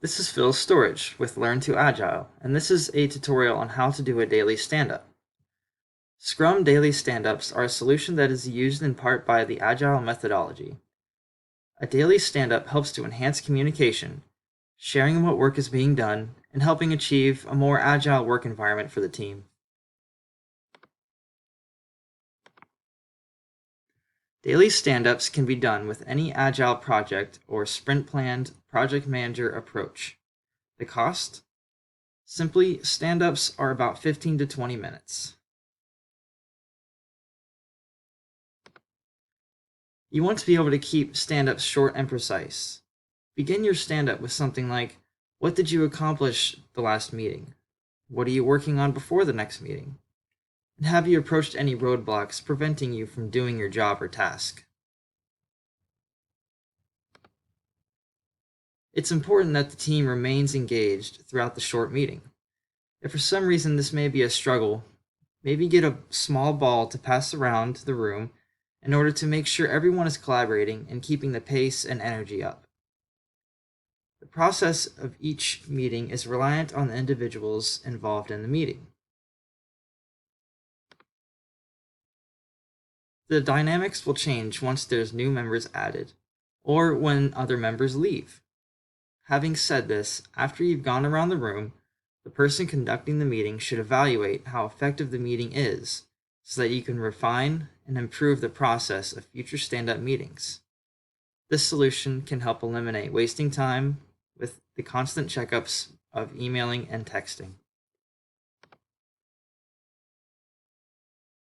This is Phil Storage with Learn to Agile, and this is a tutorial on how to do a daily stand-up. Scrum daily stand-ups are a solution that is used in part by the Agile methodology. A daily stand-up helps to enhance communication, sharing what work is being done, and helping achieve a more agile work environment for the team. Daily stand-ups can be done with any agile project or sprint-planned project manager approach. The cost? Simply, stand-ups are about 15 to 20 minutes. You want to be able to keep stand-ups short and precise. Begin your stand-up with something like, what did you accomplish the last meeting? What are you working on before the next meeting? And have you approached any roadblocks preventing you from doing your job or task? It's important that the team remains engaged throughout the short meeting. If for some reason this may be a struggle, maybe get a small ball to pass around the room in order to make sure everyone is collaborating and keeping the pace and energy up. The process of each meeting is reliant on the individuals involved in the meeting. The dynamics will change once there's new members added, or when other members leave. Having said this, after you've gone around the room, the person conducting the meeting should evaluate how effective the meeting is so that you can refine and improve the process of future stand-up meetings. This solution can help eliminate wasting time with the constant checkups of emailing and texting.